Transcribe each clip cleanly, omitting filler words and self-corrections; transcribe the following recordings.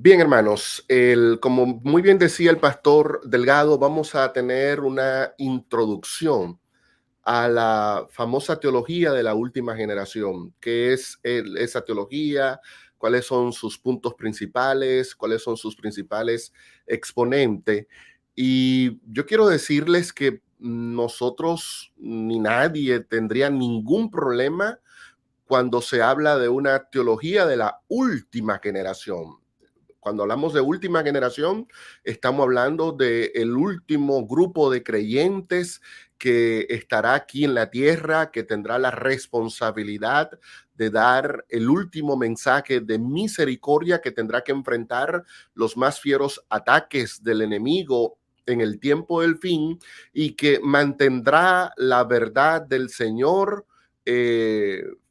Bien, hermanos, como muy bien decía el pastor Delgado, vamos a tener una introducción a la famosa teología de la última generación. ¿Qué es esa teología? ¿Cuáles son sus puntos principales? ¿Cuáles son sus principales exponentes? Y yo quiero decirles que nosotros ni nadie tendría ningún problema cuando se habla de una teología de la última generación. Cuando hablamos de última generación, estamos hablando del último grupo de creyentes que estará aquí en la tierra, que tendrá la responsabilidad de dar el último mensaje de misericordia, que tendrá que enfrentar los más fieros ataques del enemigo en el tiempo del fin y que mantendrá la verdad del Señor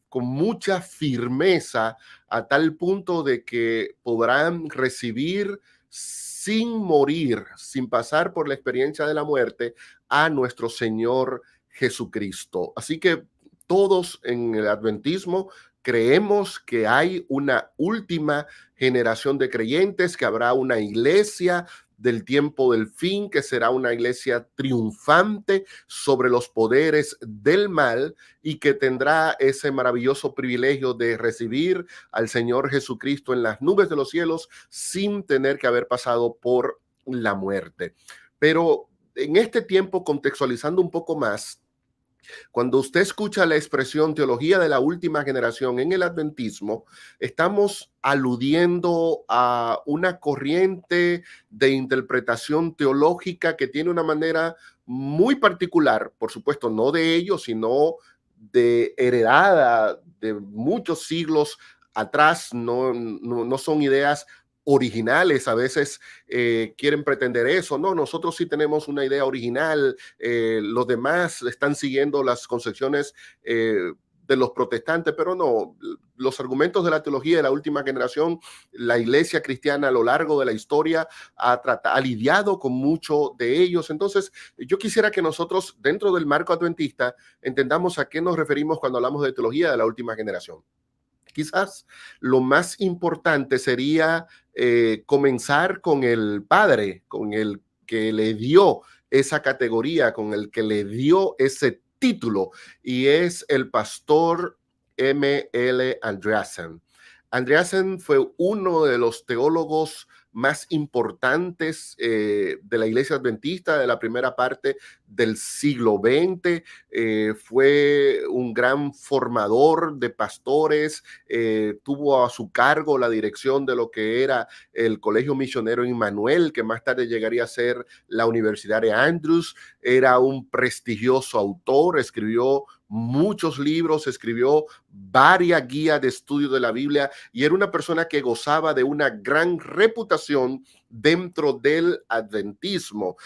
con mucha firmeza a tal punto de que podrán recibir sin morir, sin pasar por la experiencia de la muerte, a nuestro Señor Jesucristo. Así que todos en el adventismo creemos que hay una última generación de creyentes, que habrá una iglesia del tiempo del fin, que será una iglesia triunfante sobre los poderes del mal y que tendrá ese maravilloso privilegio de recibir al Señor Jesucristo en las nubes de los cielos sin tener que haber pasado por la muerte. Pero en este tiempo, contextualizando un poco más, cuando usted escucha la expresión teología de la última generación en el adventismo, estamos aludiendo a una corriente de interpretación teológica que tiene una manera muy particular, por supuesto, no de ellos, sino de heredada de muchos siglos atrás. No son ideas originales. A veces quieren pretender eso. No, nosotros sí tenemos una idea original. Los demás están siguiendo las concepciones de los protestantes, pero no, los argumentos de la teología de la última generación, la iglesia cristiana a lo largo de la historia ha lidiado con mucho de ellos. Entonces, yo quisiera que nosotros, dentro del marco adventista, entendamos a qué nos referimos cuando hablamos de teología de la última generación. Quizás lo más importante sería comenzar con el padre, con el que le dio esa categoría, con el que le dio ese título, y es el pastor M. L. Andreasen. Andreasen fue uno de los teólogos más importantes de la iglesia adventista de la primera parte del siglo XX. Fue un gran formador de pastores. Tuvo a su cargo la dirección de lo que era el Colegio Misionero Immanuel, que más tarde llegaría a ser la Universidad de Andrews. Era un prestigioso autor, escribió muchos libros, escribió varias guías de estudio de la Biblia y era una persona que gozaba de una gran reputación dentro del adventismo.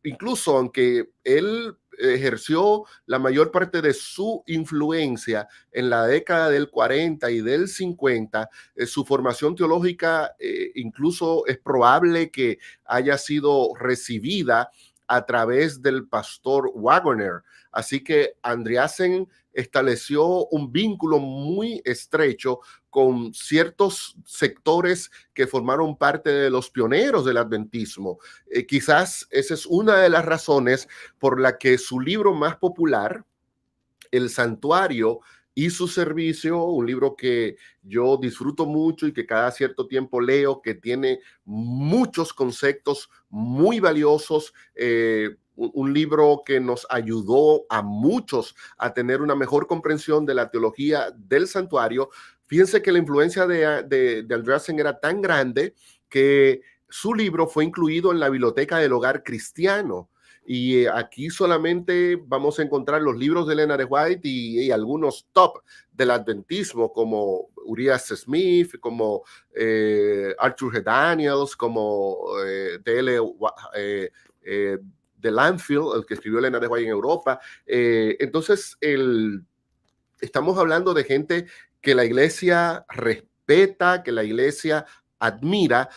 Incluso aunque él ejerció la mayor parte de su influencia en la década del 40 y del 50, su formación teológica incluso es probable que haya sido recibida a través del pastor Waggoner. Así que Andreasen estableció un vínculo muy estrecho con ciertos sectores que formaron parte de los pioneros del adventismo. Quizás esa es una de las razones por la que su libro más popular, El Santuario y su Servicio, un libro que yo disfruto mucho y que cada cierto tiempo leo, que tiene muchos conceptos muy valiosos, un libro que nos ayudó a muchos a tener una mejor comprensión de la teología del santuario. Fíjense que la influencia de Andreasen era tan grande que su libro fue incluido en la biblioteca del hogar cristiano. Y aquí solamente vamos a encontrar los libros de Elena de White y algunos top del adventismo, como Urias Smith, como Arthur G. Daniels, como D.L. de Landfield, el que escribió Elena de White en Europa. Entonces, estamos hablando de gente que la iglesia respeta, que la iglesia admira,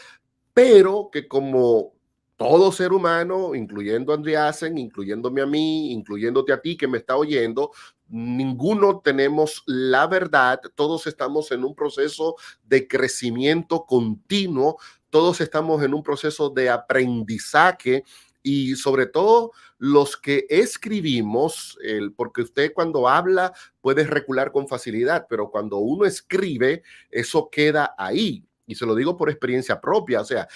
pero que como todo ser humano, incluyendo a Andreasen, incluyéndome a mí, incluyéndote a ti que me está oyendo, ninguno tenemos la verdad, todos estamos en un proceso de crecimiento continuo, todos estamos en un proceso de aprendizaje y sobre todo los que escribimos, porque usted cuando habla puede recular con facilidad, pero cuando uno escribe, eso queda ahí. Y se lo digo por experiencia propia, o sea,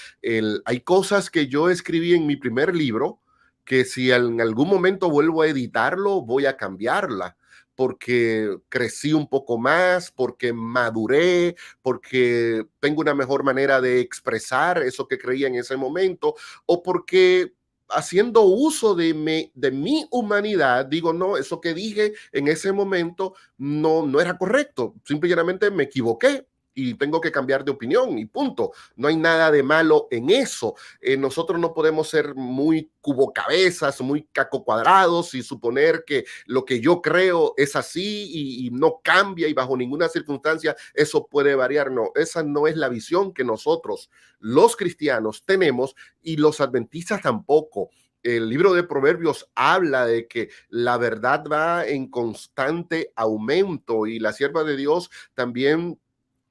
hay cosas que yo escribí en mi primer libro que si en algún momento vuelvo a editarlo, voy a cambiarla porque crecí un poco más, porque maduré, porque tengo una mejor manera de expresar eso que creía en ese momento, o porque haciendo uso de mi humanidad, digo, no, eso que dije en ese momento no era correcto, simplemente me equivoqué y tengo que cambiar de opinión y punto. No hay nada de malo en eso. Nosotros no podemos ser muy cubocabezas, muy caco cuadrados y suponer que lo que yo creo es así y no cambia y bajo ninguna circunstancia eso puede variar. No, esa no es la visión que nosotros, los cristianos, tenemos y los adventistas tampoco. El libro de Proverbios habla de que la verdad va en constante aumento y la sierva de Dios también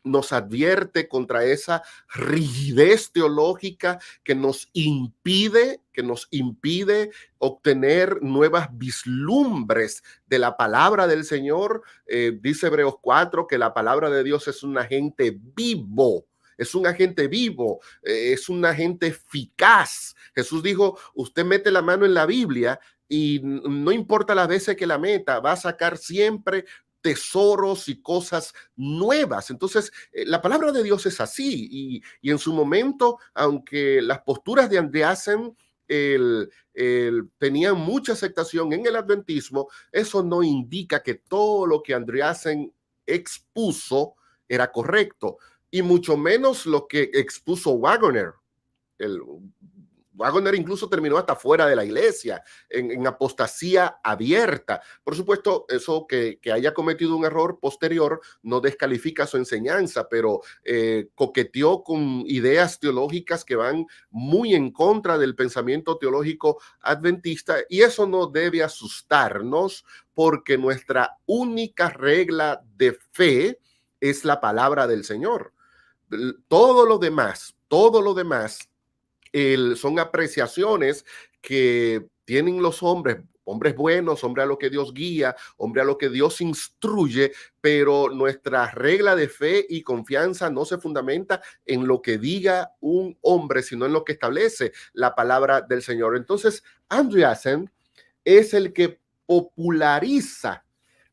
nos advierte contra esa rigidez teológica que nos impide obtener nuevas vislumbres de la palabra del Señor. Dice Hebreos 4 que la palabra de Dios es un agente vivo. Es un agente vivo, es un agente eficaz. Jesús dijo, usted mete la mano en la Biblia y no importa las veces que la meta, va a sacar siempre tesoros y cosas nuevas. Entonces, la palabra de Dios es así y en su momento, aunque las posturas de Andreasen tenían mucha aceptación en el adventismo, eso no indica que todo lo que Andreasen expuso era correcto y mucho menos lo que expuso Waggoner. El, Waggoner incluso terminó hasta fuera de la iglesia, en apostasía abierta. Por supuesto, eso que haya cometido un error posterior no descalifica su enseñanza, pero coqueteó con ideas teológicas que van muy en contra del pensamiento teológico adventista y eso no debe asustarnos porque nuestra única regla de fe es la palabra del Señor. Todo lo demás son apreciaciones que tienen los hombres buenos, hombres a lo que Dios guía, hombres a lo que Dios instruye, pero nuestra regla de fe y confianza no se fundamenta en lo que diga un hombre, sino en lo que establece la palabra del Señor. Entonces, Andreasen es el que populariza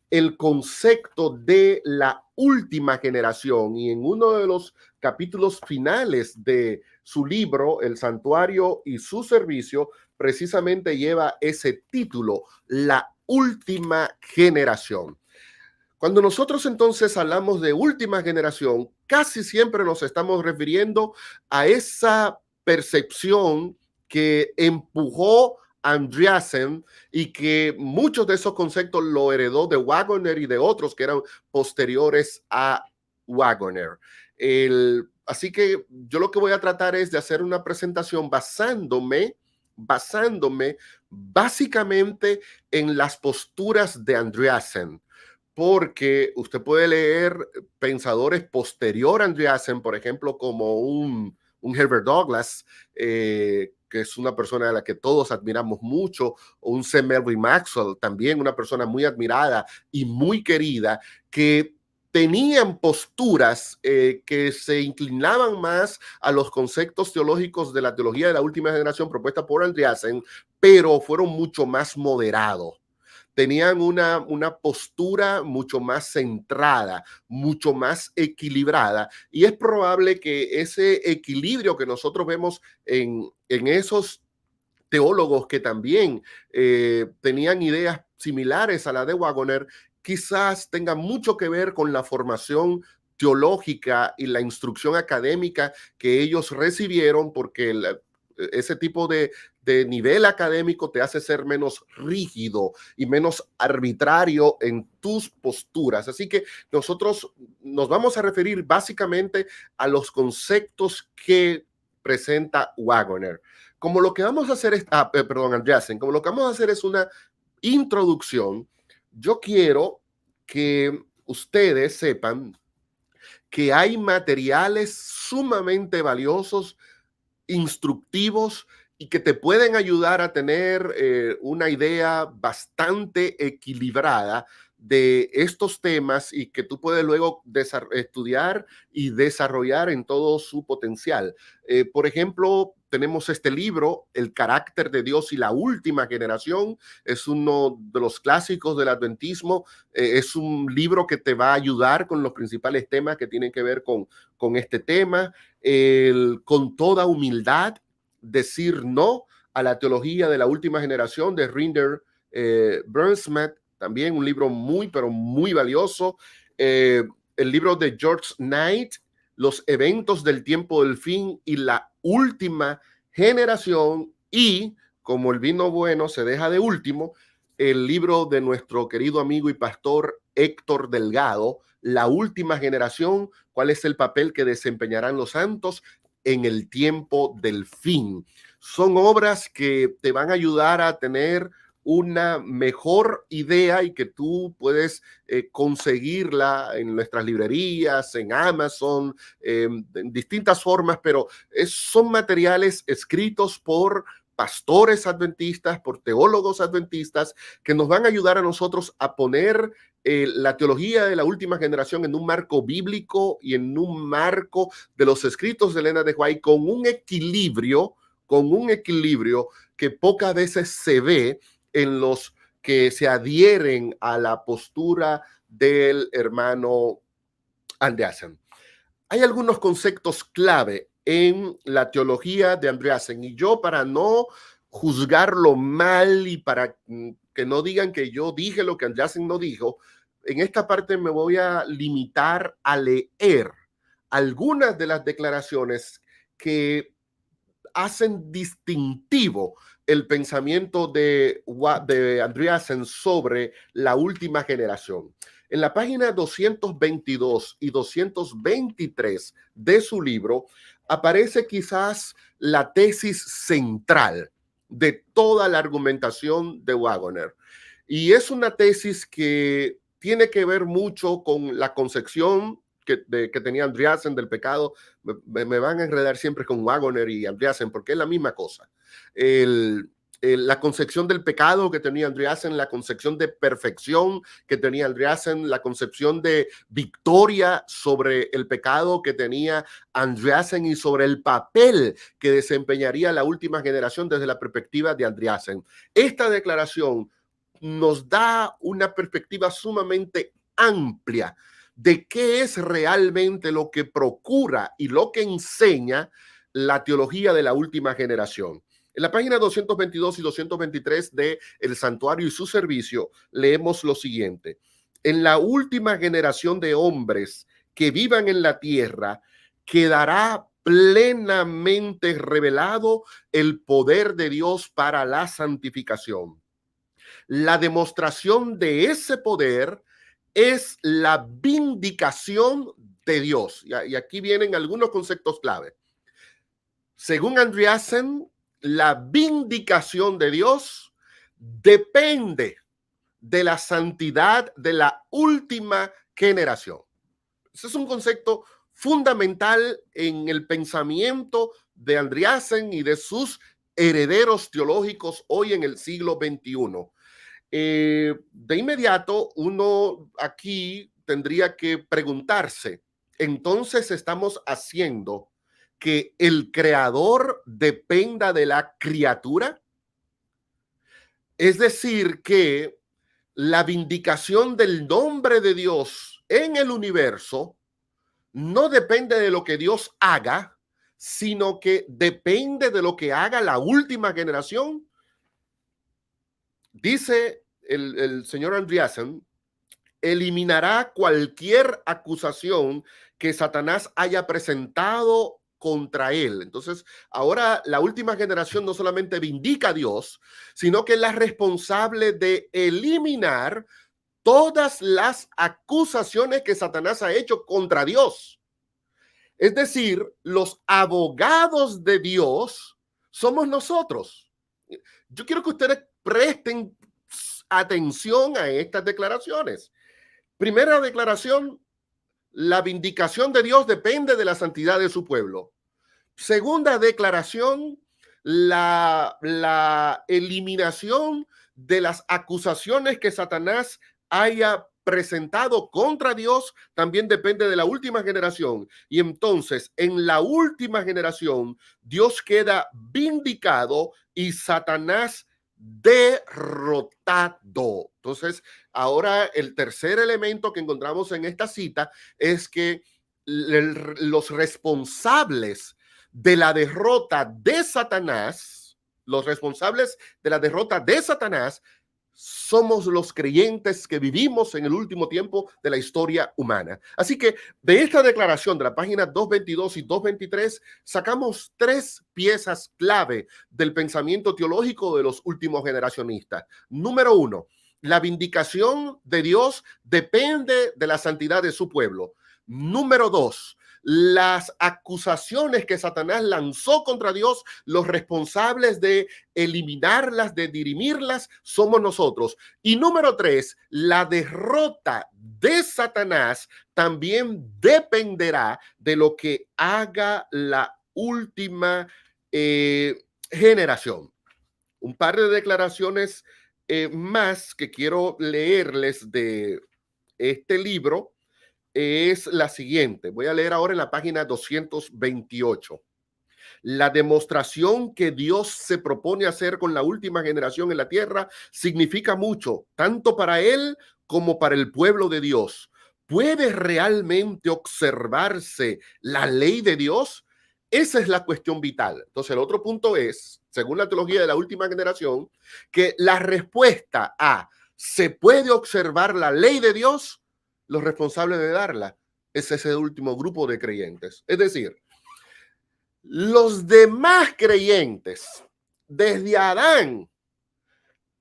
el concepto de la última generación y en uno de los capítulos finales de su libro, El Santuario y su Servicio, precisamente lleva ese título, La Última Generación. Cuando nosotros entonces hablamos de última generación, casi siempre nos estamos refiriendo a esa percepción que empujó Andreasen y que muchos de esos conceptos lo heredó de Waggoner y de otros que eran posteriores a Waggoner. Así que yo lo que voy a tratar es de hacer una presentación basándome básicamente en las posturas de Andreasen, porque usted puede leer pensadores posterior a Andreasen, por ejemplo, como un Herbert Douglass, que es una persona a la que todos admiramos mucho, o un C. Melvin Maxwell, también una persona muy admirada y muy querida, que tenían posturas que se inclinaban más a los conceptos teológicos de la teología de la última generación propuesta por Andreasen, pero fueron mucho más moderados. Tenían una postura mucho más centrada, mucho más equilibrada, y es probable que ese equilibrio que nosotros vemos en esos teólogos que también tenían ideas similares a la de Waggoner, quizás tenga mucho que ver con la formación teológica y la instrucción académica que ellos recibieron, porque ese tipo de nivel académico te hace ser menos rígido y menos arbitrario en tus posturas. Así que nosotros nos vamos a referir básicamente a los conceptos que presenta Waggoner. Como lo que vamos a hacer es, perdón, Andreasen, como lo que vamos a hacer es una introducción, yo quiero que ustedes sepan que hay materiales sumamente valiosos, instructivos y que te pueden ayudar a tener una idea bastante equilibrada de estos temas y que tú puedes luego estudiar y desarrollar en todo su potencial. Por ejemplo, tenemos este libro, El carácter de Dios y la última generación. Es uno de los clásicos del adventismo. Es un libro que te va a ayudar con los principales temas que tienen que ver con este tema. Con toda humildad, decir no a la teología de la última generación de Rinder Bernsmet, también un libro muy, pero muy valioso. El libro de George Knight, Los eventos del tiempo del fin y la última generación. Y como el vino bueno se deja de último, el libro de nuestro querido amigo y pastor Héctor Delgado, La última generación, cuál es el papel que desempeñarán los santos en el tiempo del fin. Son obras que te van a ayudar a tener una mejor idea y que tú puedes conseguirla en nuestras librerías, en Amazon, en distintas formas, pero son materiales escritos por pastores adventistas, por teólogos adventistas, que nos van a ayudar a nosotros a poner la teología de la última generación en un marco bíblico y en un marco de los escritos de Elena de White con un equilibrio que pocas veces se ve en los que se adhieren a la postura del hermano Andreasen. Hay algunos conceptos clave en la teología de Andreasen y yo, para no juzgarlo mal y para que no digan que yo dije lo que Andreasen no dijo, en esta parte me voy a limitar a leer algunas de las declaraciones que hacen distintivo el pensamiento de Andreasen sobre la última generación. En la página 222 y 223 de su libro aparece quizás la tesis central de toda la argumentación de Waggoner. Y es una tesis que tiene que ver mucho con la concepción que tenía Andreasen del pecado. Me van a enredar siempre con Waggoner y Andreasen porque es la misma cosa. La concepción del pecado que tenía Andreasen, la concepción de perfección que tenía Andreasen, la concepción de victoria sobre el pecado que tenía Andreasen y sobre el papel que desempeñaría la última generación desde la perspectiva de Andreasen. Esta declaración nos da una perspectiva sumamente amplia de qué es realmente lo que procura y lo que enseña la teología de la última generación. En la página 222 y 223 de El Santuario y su Servicio leemos lo siguiente: en la última generación de hombres que vivan en la tierra quedará plenamente revelado el poder de Dios para la santificación. La demostración de ese poder es la vindicación de Dios. Y aquí vienen algunos conceptos clave. Según Andreasen, la vindicación de Dios depende de la santidad de la última generación. Ese es un concepto fundamental en el pensamiento de Andreasen y de sus herederos teológicos hoy en el siglo XXI. De inmediato, uno aquí tendría que preguntarse, entonces estamos haciendo que el creador dependa de la criatura. Es decir, que la vindicación del nombre de Dios en el universo no depende de lo que Dios haga, sino que depende de lo que haga la última generación. Dice el señor Andreasen, eliminará cualquier acusación que Satanás haya presentado contra él. Entonces, ahora la última generación no solamente vindica a Dios, sino que es la responsable de eliminar todas las acusaciones que Satanás ha hecho contra Dios. Es decir, los abogados de Dios somos nosotros. Yo quiero que ustedes presten atención a estas declaraciones. Primera declaración, la vindicación de Dios depende de la santidad de su pueblo. Segunda declaración, la eliminación de las acusaciones que Satanás haya presentado contra Dios también depende de la última generación. Y entonces, en la última generación, Dios queda vindicado y Satanás derrotado. Entonces, ahora el tercer elemento que encontramos en esta cita es que los responsables de la derrota de Satanás, los responsables de la derrota de Satanás, somos los creyentes que vivimos en el último tiempo de la historia humana. Así que de esta declaración de la página 222 y 223 sacamos tres piezas clave del pensamiento teológico de los últimos generacionistas. Número uno, la vindicación de Dios depende de la santidad de su pueblo. Número dos, las acusaciones que Satanás lanzó contra Dios, los responsables de eliminarlas, de dirimirlas, somos nosotros. Y número tres, la derrota de Satanás también dependerá de lo que haga la última generación. Un par de declaraciones más que quiero leerles de este libro es la siguiente. Voy a leer ahora en la página 228. La demostración que Dios se propone hacer con la última generación en la tierra significa mucho, tanto para él como para el pueblo de Dios. ¿Puede realmente observarse la ley de Dios? Esa es la cuestión vital. Entonces, el otro punto es, según la teología de la última generación, que la respuesta a ¿se puede observar la ley de Dios? Los responsables de darla es ese último grupo de creyentes. Es decir, los demás creyentes, desde Adán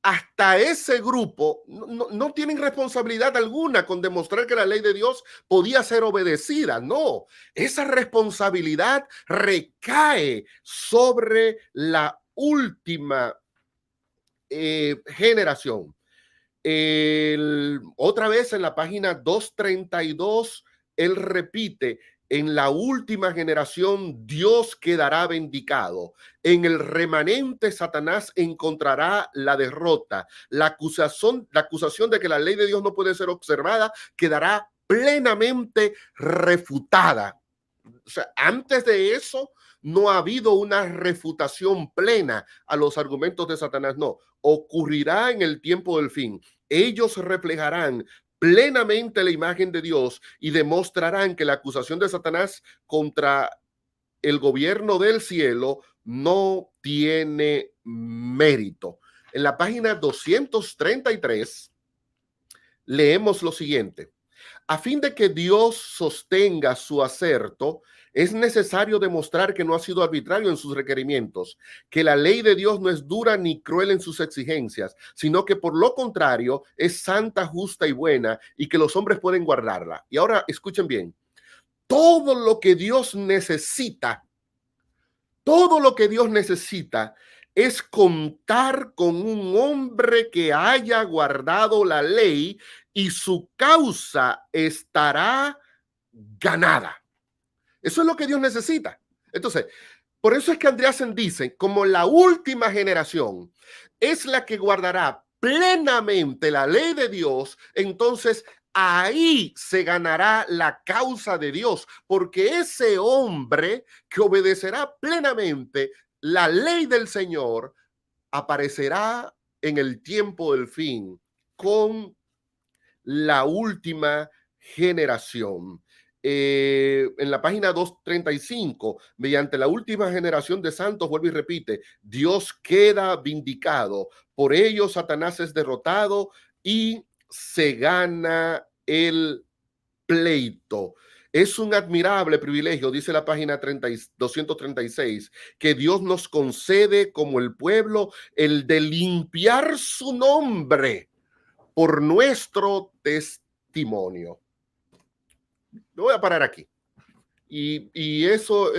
hasta ese grupo, no tienen responsabilidad alguna con demostrar que la ley de Dios podía ser obedecida. No, esa responsabilidad recae sobre la última generación. Otra vez en la página 232, él repite, en la última generación Dios quedará vindicado. En el remanente Satanás encontrará la derrota. La acusación de que la ley de Dios no puede ser observada quedará plenamente refutada. O sea, antes de eso no ha habido una refutación plena a los argumentos de Satanás. No, ocurrirá en el tiempo del fin. Ellos reflejarán plenamente la imagen de Dios y demostrarán que la acusación de Satanás contra el gobierno del cielo no tiene mérito. En la página 233 leemos lo siguiente. A fin de que Dios sostenga su acerto, es necesario demostrar que no ha sido arbitrario en sus requerimientos, que la ley de Dios no es dura ni cruel en sus exigencias, sino que por lo contrario es santa, justa y buena, y que los hombres pueden guardarla. Y ahora escuchen bien, todo lo que Dios necesita es contar con un hombre que haya guardado la ley y su causa estará ganada. Eso es lo que Dios necesita. Entonces, por eso es que Andreasen dice, como la última generación es la que guardará plenamente la ley de Dios, entonces ahí se ganará la causa de Dios, porque ese hombre que obedecerá plenamente la ley del Señor aparecerá en el tiempo del fin con la última generación. En la página 235, mediante la última generación de santos, vuelve y repite, Dios queda vindicado, por ello Satanás es derrotado y se gana el pleito. Es un admirable privilegio, dice la página 236, que Dios nos concede como el pueblo el de limpiar su nombre por nuestro testimonio. Lo voy a parar aquí. Y eso,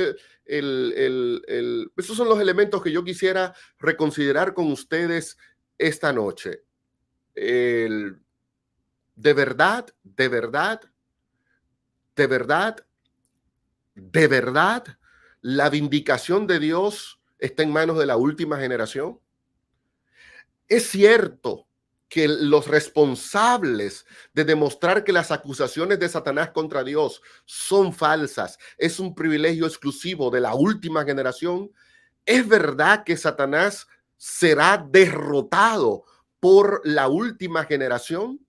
esos son los elementos que yo quisiera reconsiderar con ustedes esta noche. El, de verdad, de verdad, de verdad, de verdad, la vindicación de Dios está en manos de la última generación. Es cierto que los responsables de demostrar que las acusaciones de Satanás contra Dios son falsas es un privilegio exclusivo de la última generación. Es verdad que Satanás será derrotado por la última generación.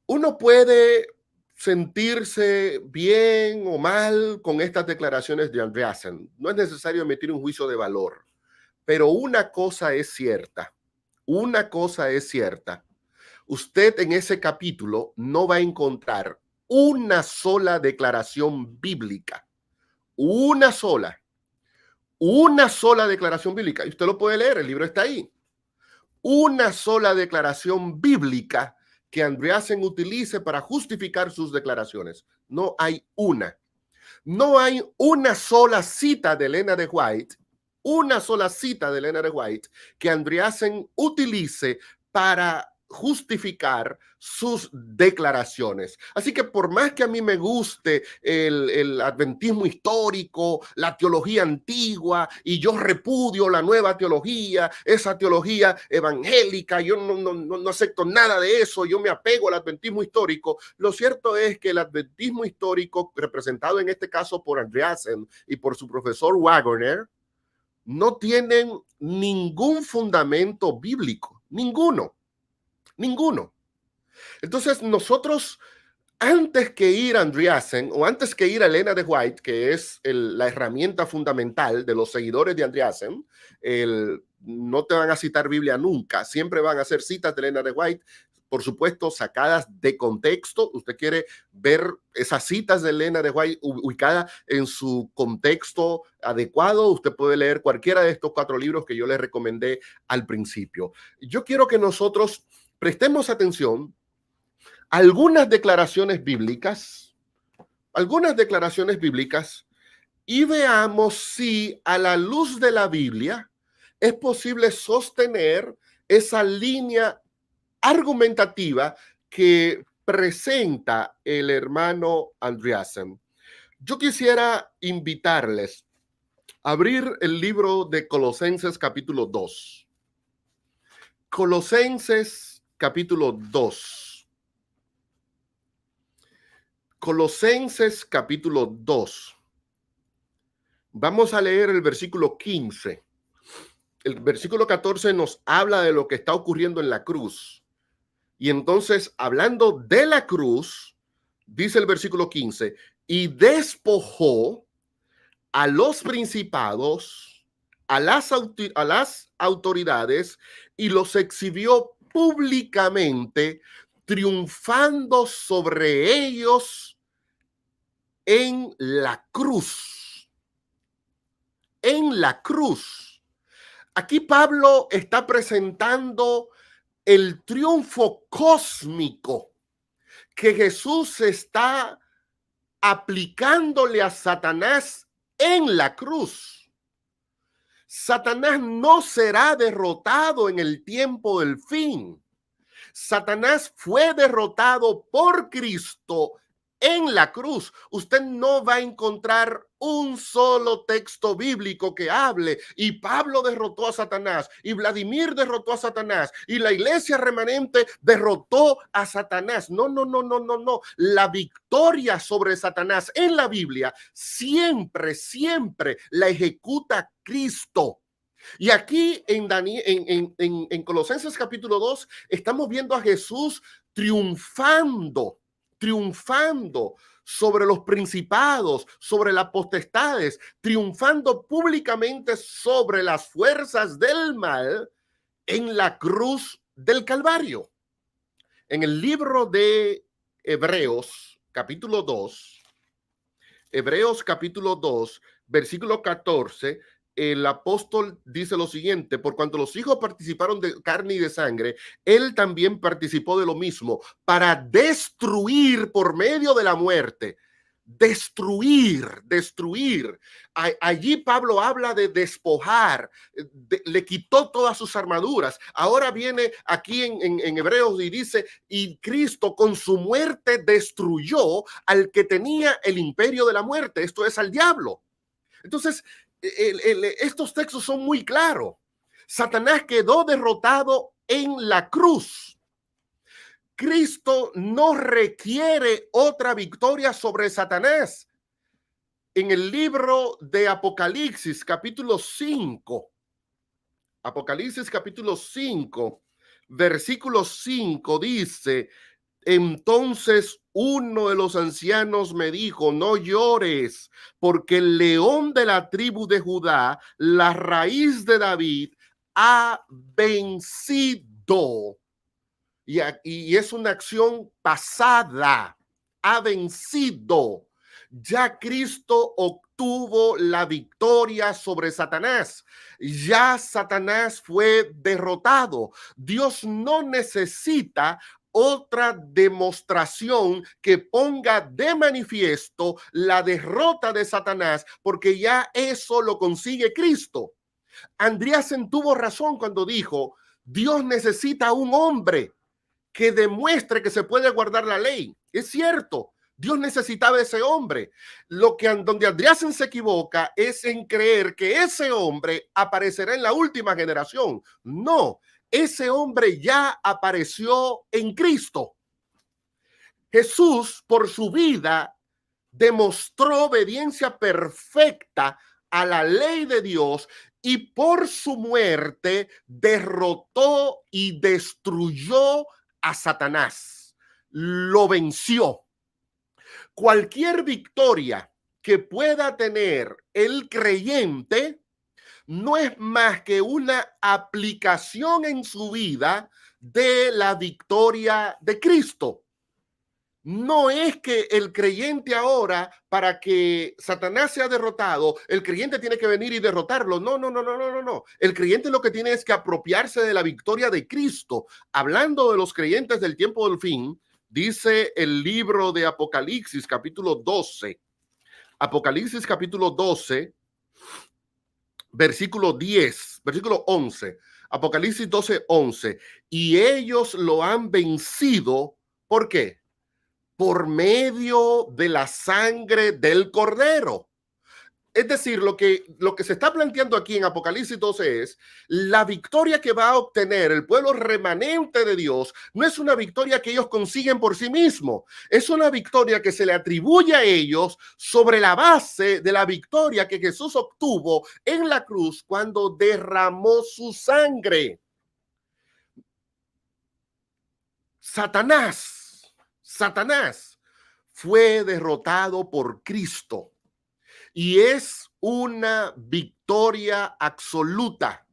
Uno puede sentirse bien o mal con estas declaraciones de Andreasen. No es necesario emitir un juicio de valor, pero una cosa es cierta. Una cosa es cierta. Usted en ese capítulo no va a encontrar una sola declaración bíblica. Una sola declaración bíblica. Y usted lo puede leer, el libro está ahí. Una sola declaración bíblica que Andreasen utilice para justificar sus declaraciones. No hay una. No hay una sola cita de Elena de White, que Andreasen utilice para justificar sus declaraciones. Así que por más que a mí me guste el adventismo histórico, la teología antigua, y yo repudio la nueva teología, esa teología evangélica, yo no acepto nada de eso, yo me apego al adventismo histórico. Lo cierto es que el adventismo histórico, representado en este caso por Andreasen y por su profesor Waggoner, no tienen ningún fundamento bíblico, ninguno. Entonces nosotros, antes que ir a Andreasen o antes que ir a Elena de White, que es la herramienta fundamental de los seguidores de Andreasen, no te van a citar Biblia nunca, siempre van a hacer citas de Elena de White, por supuesto, sacadas de contexto. Usted quiere ver esas citas de Elena de White ubicadas en su contexto adecuado, usted puede leer cualquiera de estos 4 libros que yo les recomendé al principio. Yo quiero que nosotros prestemos atención a algunas declaraciones bíblicas, y veamos si a la luz de la Biblia es posible sostener esa línea argumentativa que presenta el hermano Andreasen. Yo quisiera invitarles a abrir el libro de Colosenses capítulo 2. Colosenses capítulo 2. Colosenses capítulo 2. Vamos a leer el versículo 15. El versículo 14 nos habla de lo que está ocurriendo en la cruz. Y entonces, hablando de la cruz, dice el versículo 15, y despojó a los principados, a las autoridades, y los exhibió públicamente, triunfando sobre ellos en la cruz. En la cruz. Aquí Pablo está presentando el triunfo cósmico que Jesús está aplicándole a Satanás en la cruz. Satanás no será derrotado en el tiempo del fin. Satanás fue derrotado por Cristo en la cruz. Usted no va a encontrar un solo texto bíblico que hable y Pablo derrotó a Satanás y Vladimir derrotó a Satanás y la iglesia remanente derrotó a Satanás. No. La victoria sobre Satanás en la Biblia siempre la ejecuta Cristo. Y aquí en Colosenses capítulo 2 estamos viendo a Jesús triunfando sobre los principados, sobre las potestades, triunfando públicamente sobre las fuerzas del mal en la cruz del Calvario. En el libro de Hebreos capítulo 2, versículo 14, el apóstol dice lo siguiente: por cuanto los hijos participaron de carne y de sangre, él también participó de lo mismo, para destruir por medio de la muerte destruir. Allí Pablo habla de despojar, le quitó todas sus armaduras. Ahora viene aquí en Hebreos y dice, y Cristo con su muerte destruyó al que tenía el imperio de la muerte, esto es al diablo. Entonces, estos textos son muy claros. Satanás quedó derrotado en la cruz. Cristo no requiere otra victoria sobre Satanás. En el libro de Apocalipsis, capítulo 5, Apocalipsis capítulo 5, versículo 5 dice, entonces uno de los ancianos me dijo, no llores, porque el león de la tribu de Judá, la raíz de David, ha vencido. Y es una acción pasada, ha vencido. Ya Cristo obtuvo la victoria sobre Satanás. Ya Satanás fue derrotado. Dios no necesita otra demostración que ponga de manifiesto la derrota de Satanás, porque ya eso lo consigue Cristo. Andreasen tuvo razón cuando dijo, Dios necesita un hombre que demuestre que se puede guardar la ley. Es cierto, Dios necesitaba ese hombre. Donde Andreasen se equivoca es en creer que ese hombre aparecerá en la última generación. No, ese hombre ya apareció en Cristo. Jesús, por su vida, demostró obediencia perfecta a la ley de Dios y por su muerte derrotó y destruyó a Satanás, lo venció. Cualquier victoria que pueda tener el creyente no es más que una aplicación en su vida de la victoria de Cristo. No es que el creyente ahora, para que Satanás sea derrotado, el creyente tiene que venir y derrotarlo. No. El creyente lo que tiene es que apropiarse de la victoria de Cristo. Hablando de los creyentes del tiempo del fin, dice el libro de Apocalipsis, capítulo 12. Apocalipsis, capítulo 12, versículo 10, versículo 11. Apocalipsis 12, 11. Y ellos lo han vencido. ¿Por qué? Por medio de la sangre del Cordero. Es decir, lo que se está planteando aquí en Apocalipsis 12 es la victoria que va a obtener el pueblo remanente de Dios. No es una victoria que ellos consiguen por sí mismos, es una victoria que se le atribuye a ellos sobre la base de la victoria que Jesús obtuvo en la cruz cuando derramó su sangre. Satanás fue derrotado por Cristo y es una victoria absoluta.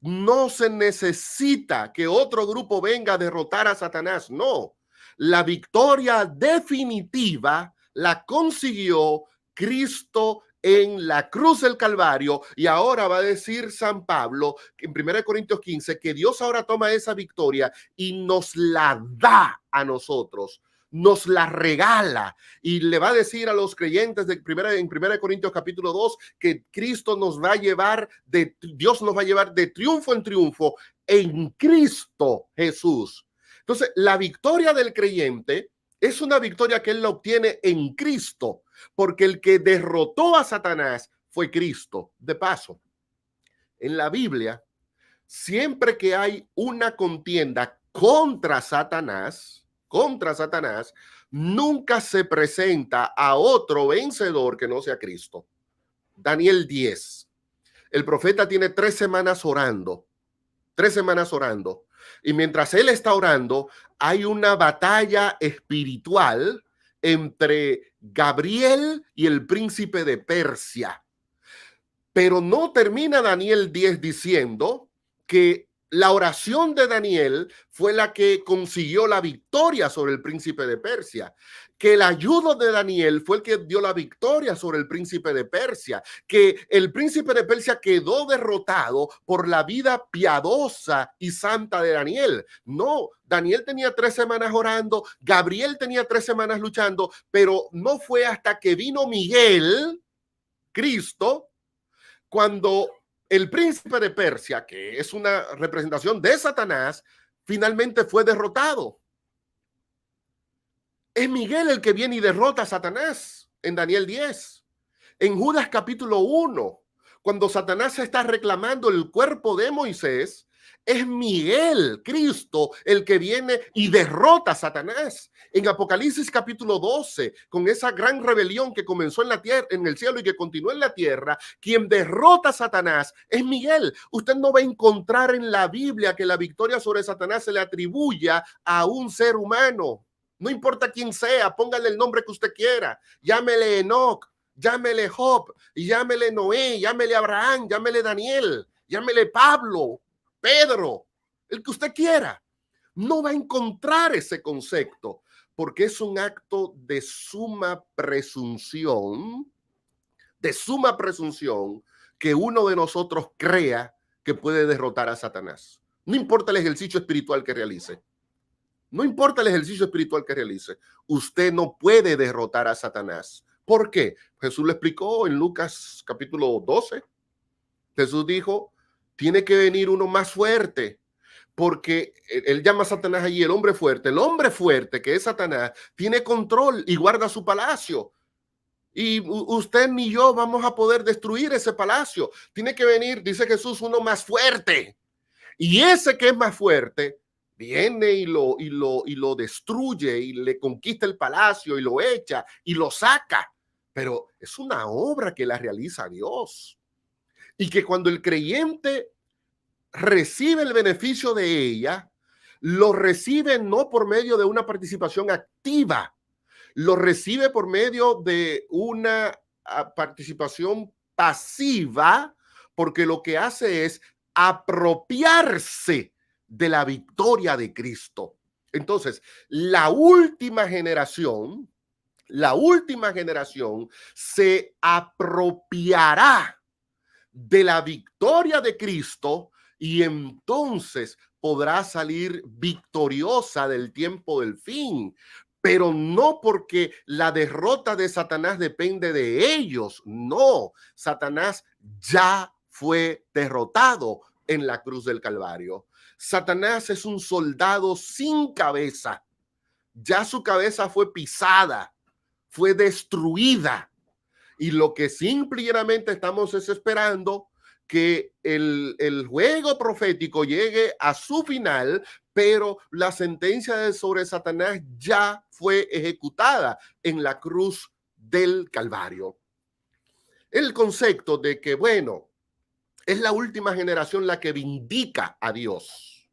No se necesita que otro grupo venga a derrotar a Satanás, no. La victoria definitiva la consiguió Cristo en la cruz del Calvario, y ahora va a decir San Pablo en 1 Corintios 15 que Dios ahora toma esa victoria y nos la da a nosotros, nos la regala, y le va a decir a los creyentes en 1 Corintios capítulo 2 que Cristo nos va a llevar Dios nos va a llevar de triunfo en triunfo en Cristo Jesús. Entonces, la victoria del creyente es una victoria que él la obtiene en Cristo, porque el que derrotó a Satanás fue Cristo. De paso, en la Biblia, siempre que hay una contienda contra Satanás, nunca se presenta a otro vencedor que no sea Cristo. Daniel 10. El profeta tiene 3 semanas orando. Y mientras él está orando, hay una batalla espiritual entre Gabriel y el príncipe de Persia. Pero no termina Daniel 10 diciendo que La oración de Daniel fue la que consiguió la victoria sobre el príncipe de Persia, que el ayuno de Daniel fue el que dio la victoria sobre el príncipe de Persia, que el príncipe de Persia quedó derrotado por la vida piadosa y santa de Daniel. No, Daniel tenía 3 semanas orando, Gabriel tenía 3 semanas luchando, pero no fue hasta que vino Miguel, Cristo, cuando el príncipe de Persia, que es una representación de Satanás, finalmente fue derrotado. Es Miguel el que viene y derrota a Satanás en Daniel 10. En Judas capítulo 1, cuando Satanás está reclamando el cuerpo de Moisés, es Miguel, Cristo, el que viene y derrota a Satanás. En Apocalipsis capítulo 12, con esa gran rebelión que comenzó en la tierra, en el cielo y que continúa en la tierra, quien derrota a Satanás es Miguel. Usted no va a encontrar en la Biblia que la victoria sobre Satanás se le atribuya a un ser humano. No importa quién sea, póngale el nombre que usted quiera. Llámele Enoc, llámele Job, llámele Noé, llámele Abraham, llámele Daniel, llámele Pablo, Pedro, el que usted quiera. No va a encontrar ese concepto porque es un acto de suma presunción, que uno de nosotros crea que puede derrotar a Satanás. No importa el ejercicio espiritual que realice. No importa el ejercicio espiritual que realice. Usted no puede derrotar a Satanás. ¿Por qué? Jesús lo explicó en Lucas capítulo 12. Jesús dijo, tiene que venir uno más fuerte, porque él llama a Satanás allí el hombre fuerte. El hombre fuerte, que es Satanás, tiene control y guarda su palacio. Y usted ni yo vamos a poder destruir ese palacio. Tiene que venir, dice Jesús, uno más fuerte. Y ese que es más fuerte viene y lo destruye y le conquista el palacio y lo echa y lo saca. Pero es una obra que la realiza Dios. Y que cuando el creyente recibe el beneficio de ella, lo recibe no por medio de una participación activa, lo recibe por medio de una participación pasiva, porque lo que hace es apropiarse de la victoria de Cristo. Entonces, la última generación se apropiará de la victoria de Cristo y entonces podrá salir victoriosa del tiempo del fin, pero no porque la derrota de Satanás depende de ellos. No, Satanás ya fue derrotado en la cruz del Calvario. Satanás es un soldado sin cabeza. Ya su cabeza fue pisada, fue destruida. Y lo que simplemente estamos es esperando que el juego profético llegue a su final, pero la sentencia sobre Satanás ya fue ejecutada en la cruz del Calvario. El concepto de que, bueno, es la última generación la que vindica a Dios.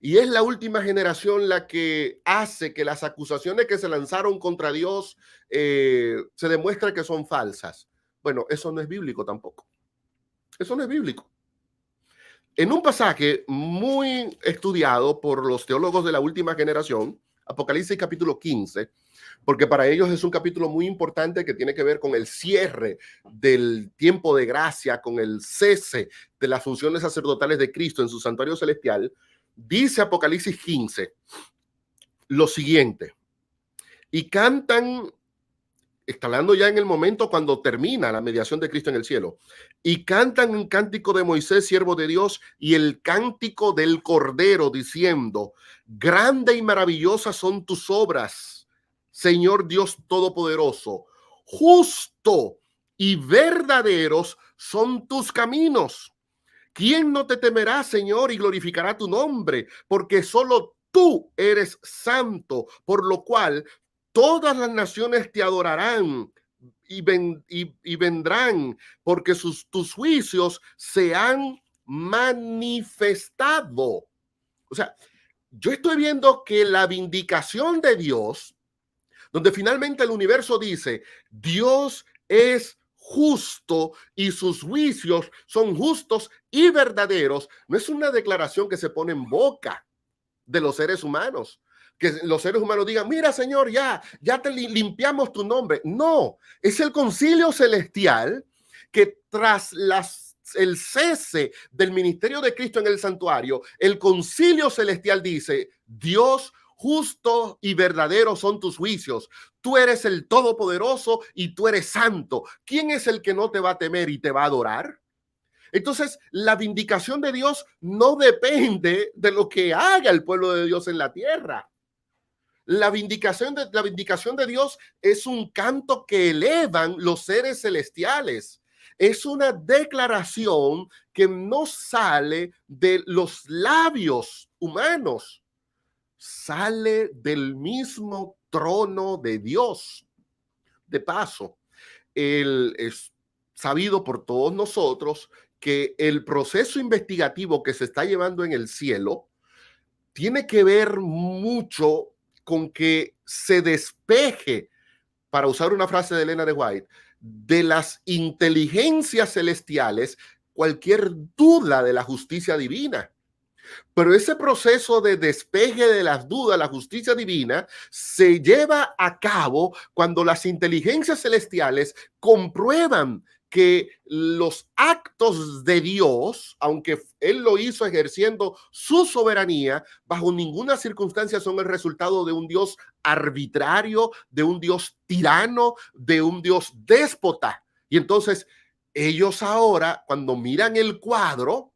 Y es la última generación la que hace que las acusaciones que se lanzaron contra Dios se demuestre que son falsas. Bueno, eso no es bíblico tampoco. Eso no es bíblico. En un pasaje muy estudiado por los teólogos de la última generación, Apocalipsis capítulo 15, porque para ellos es un capítulo muy importante que tiene que ver con el cierre del tiempo de gracia, con el cese de las funciones sacerdotales de Cristo en su santuario celestial. Dice Apocalipsis 15 lo siguiente: y cantan, está hablando ya en el momento cuando termina la mediación de Cristo en el cielo, y cantan un cántico de Moisés, siervo de Dios, y el cántico del Cordero, diciendo: grande y maravillosa son tus obras, Señor Dios Todopoderoso, justo y verdaderos son tus caminos. ¿Quién no te temerá, Señor, y glorificará tu nombre? Porque solo tú eres santo, por lo cual todas las naciones te adorarán y vendrán, porque tus juicios se han manifestado. O sea, yo estoy viendo que la vindicación de Dios, donde finalmente el universo dice, Dios es justo y sus juicios son justos y verdaderos, no es una declaración que se pone en boca de los seres humanos. Que los seres humanos digan, mira, Señor, ya te limpiamos tu nombre. No, es el concilio celestial que tras el cese del ministerio de Cristo en el santuario, el concilio celestial dice, Dios, justo y verdadero son tus juicios. Tú eres el Todopoderoso y tú eres santo. ¿Quién es el que no te va a temer y te va a adorar? Entonces, la vindicación de Dios no depende de lo que haga el pueblo de Dios en la tierra. La vindicación de Dios es un canto que elevan los seres celestiales. Es una declaración que no sale de los labios humanos, sale del mismo trono de Dios. De paso, es sabido por todos nosotros que el proceso investigativo que se está llevando en el cielo tiene que ver mucho con que se despeje, para usar una frase de Elena de White, de las inteligencias celestiales cualquier duda de la justicia divina. Pero ese proceso de despeje de las dudas, la justicia divina, se lleva a cabo cuando las inteligencias celestiales comprueban que los actos de Dios, aunque Él lo hizo ejerciendo su soberanía, bajo ninguna circunstancia son el resultado de un Dios arbitrario, de un Dios tirano, de un Dios déspota. Y entonces ellos ahora, cuando miran el cuadro,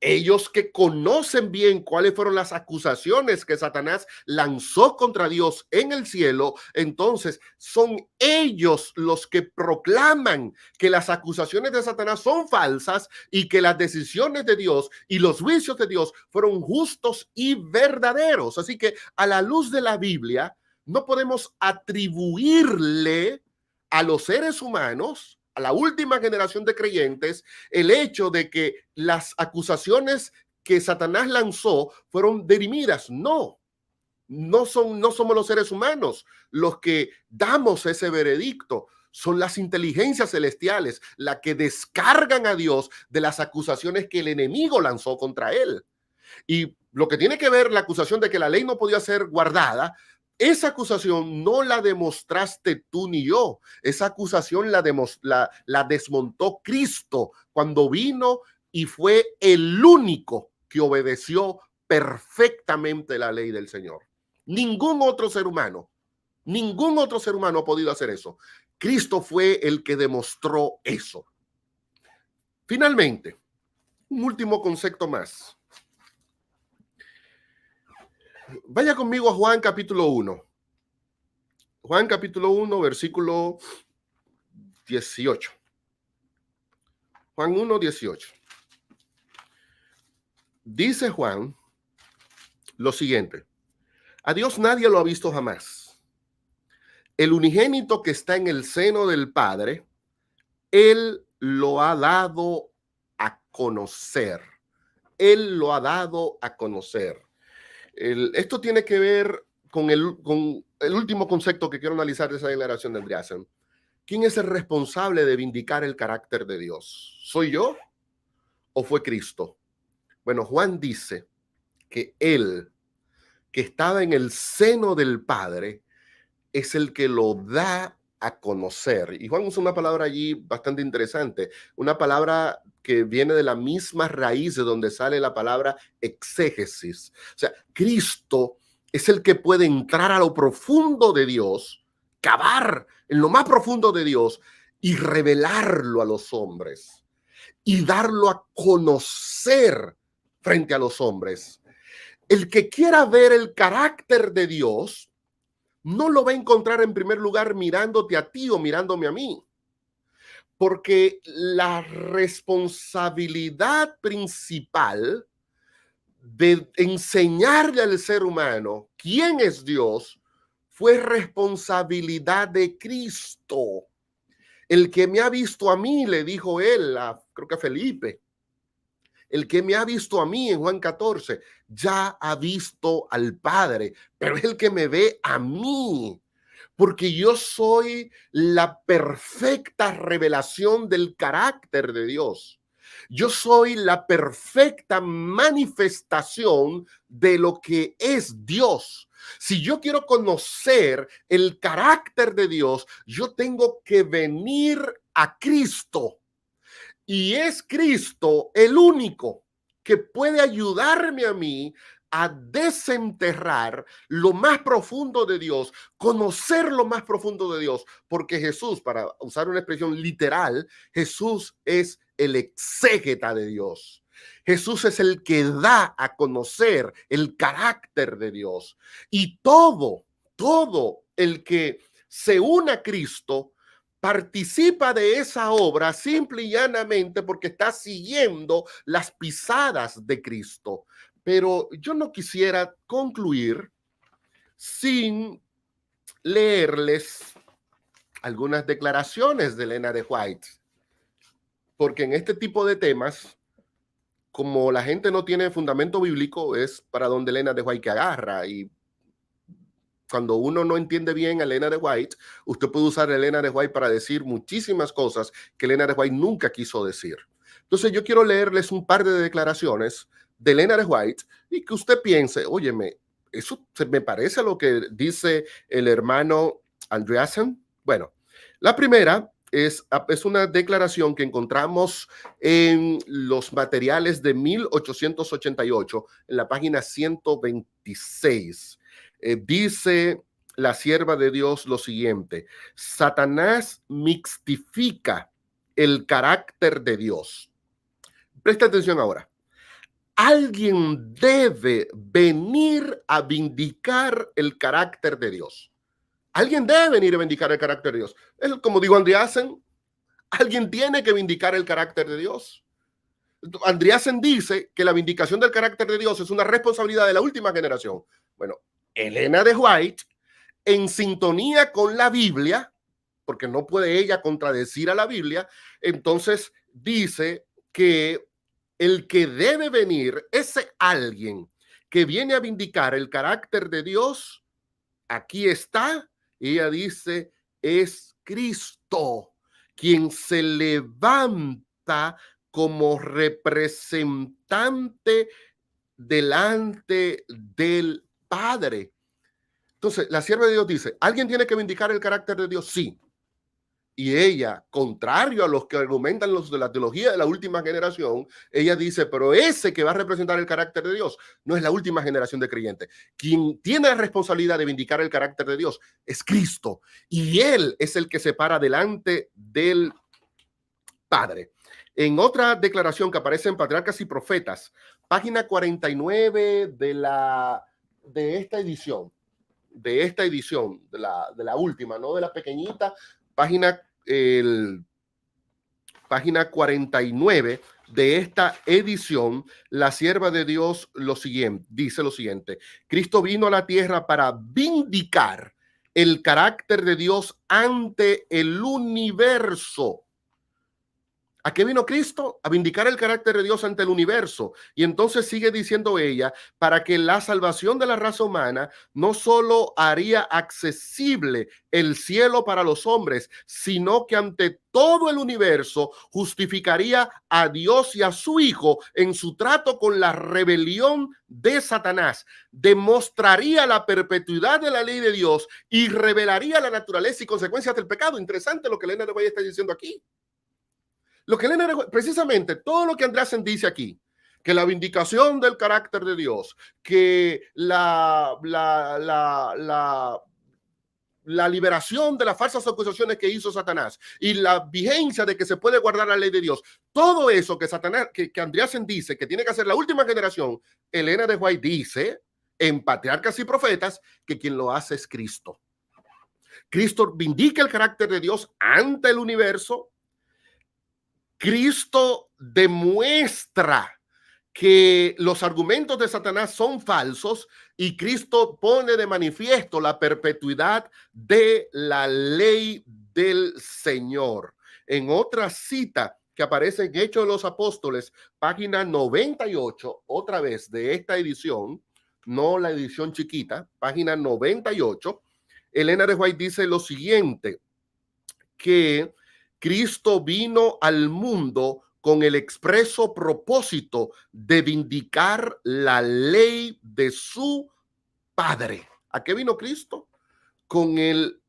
ellos que conocen bien cuáles fueron las acusaciones que Satanás lanzó contra Dios en el cielo, entonces son ellos los que proclaman que las acusaciones de Satanás son falsas y que las decisiones de Dios y los juicios de Dios fueron justos y verdaderos. Así que a la luz de la Biblia, no podemos atribuirle a los seres humanos, a la última generación de creyentes, el hecho de que las acusaciones que Satanás lanzó fueron dirimidas. No somos los seres humanos los que damos ese veredicto. Son las inteligencias celestiales las que descargan a Dios de las acusaciones que el enemigo lanzó contra él. Y lo que tiene que ver la acusación de que la ley no podía ser guardada, esa acusación no la demostraste tú ni yo. Esa acusación la desmontó Cristo cuando vino y fue el único que obedeció perfectamente la ley del Señor. Ningún otro ser humano ha podido hacer eso. Cristo fue el que demostró eso. Finalmente, un último concepto más. Vaya conmigo a Juan capítulo 1. Juan capítulo 1, versículo 18. Juan 1, 18. Dice Juan lo siguiente: a Dios nadie lo ha visto jamás. El unigénito que está en el seno del Padre, Él lo ha dado a conocer. Él lo ha dado a conocer. Esto tiene que ver con el último concepto que quiero analizar de esa declaración de Andreasen. ¿Quién es el responsable de vindicar el carácter de Dios? ¿Soy yo o fue Cristo? Bueno, Juan dice que Él, que estaba en el seno del Padre, es el que lo da a conocer. Y Juan usa una palabra allí bastante interesante, una palabra que viene de la misma raíz de donde sale la palabra exégesis. O sea, Cristo es el que puede entrar a lo profundo de Dios, cavar en lo más profundo de Dios y revelarlo a los hombres y darlo a conocer frente a los hombres. El que quiera ver el carácter de Dios no lo va a encontrar en primer lugar mirándote a ti o mirándome a mí, porque la responsabilidad principal de enseñarle al ser humano quién es Dios fue responsabilidad de Cristo. El que me ha visto a mí, le dijo él, creo que a Felipe, el que me ha visto a mí en Juan 14, ya ha visto al Padre, pero es el que me ve a mí. porque yo soy la perfecta revelación del carácter de Dios. Yo soy la perfecta manifestación de lo que es Dios. Si yo quiero conocer el carácter de Dios, yo tengo que venir a Cristo. Y es Cristo el único que puede ayudarme a mí a desenterrar lo más profundo de Dios, conocer lo más profundo de Dios, porque Jesús, para usar una expresión literal, Jesús es el exégeta de Dios. Jesús es el que da a conocer el carácter de Dios. Y todo el que se une a Cristo participa de esa obra simple y llanamente porque está siguiendo las pisadas de Cristo. Pero yo no quisiera concluir sin leerles algunas declaraciones de Elena de White, porque en este tipo de temas, como la gente no tiene fundamento bíblico, es para donde Elena de White que agarra. Y cuando uno no entiende bien a Elena de White, usted puede usar a Elena de White para decir muchísimas cosas que Elena de White nunca quiso decir. Entonces yo quiero leerles un par de declaraciones de Elena de White y que usted piense, óyeme, eso se me parece a lo que dice el hermano Andreasen. Bueno, la primera es una declaración que encontramos en los materiales de 1888, en la página 126. Dice la sierva de Dios lo siguiente: Satanás mixtifica el carácter de Dios. Presta atención ahora. Alguien debe venir a vindicar el carácter de Dios. Alguien debe venir a vindicar el carácter de Dios. Es como dijo Andreasen, alguien tiene que vindicar el carácter de Dios. Andreasen dice que la vindicación del carácter de Dios es una responsabilidad de la última generación. Bueno, Elena de White, en sintonía con la Biblia, porque no puede ella contradecir a la Biblia, entonces dice que el que debe venir, ese alguien que viene a vindicar el carácter de Dios, aquí está. Ella dice, es Cristo, quien se levanta como representante delante del Padre. Entonces, la sierva de Dios dice, ¿alguien tiene que vindicar el carácter de Dios? Sí. Y ella, contrario a los que argumentan los de la teología de la última generación, ella dice, pero ese que va a representar el carácter de Dios no es la última generación de creyentes. Quien tiene la responsabilidad de vindicar el carácter de Dios es Cristo. Y Él es el que se para delante del Padre. En otra declaración que aparece en Patriarcas y Profetas, página 49 de esta edición, de la última, no de la pequeñita, página 49 de esta edición, la sierva de Dios dice lo siguiente: Cristo vino a la tierra para vindicar el carácter de Dios ante el universo. ¿A qué vino Cristo? A vindicar el carácter de Dios ante el universo. Y entonces sigue diciendo ella, para que la salvación de la raza humana no solo haría accesible el cielo para los hombres, sino que ante todo el universo justificaría a Dios y a su Hijo en su trato con la rebelión de Satanás, demostraría la perpetuidad de la ley de Dios y revelaría la naturaleza y consecuencias del pecado. Interesante lo que Elena de White está diciendo aquí. Lo que precisamente todo lo que Andreasen dice aquí, que la vindicación del carácter de Dios, que la liberación de las falsas acusaciones que hizo Satanás y la vigencia de que se puede guardar la ley de Dios, todo eso que Satanás, que Andreasen dice que tiene que hacer la última generación, Elena de White dice en Patriarcas y Profetas que quien lo hace es Cristo. Cristo vindica el carácter de Dios ante el universo. Cristo demuestra que los argumentos de Satanás son falsos y Cristo pone de manifiesto la perpetuidad de la ley del Señor. En otra cita que aparece en Hechos de los Apóstoles, página 98, otra vez de esta edición, no la edición chiquita, página 98, Elena de White dice lo siguiente, que Cristo vino al mundo con el expreso propósito de vindicar la ley de su Padre. ¿A qué vino Cristo? Con el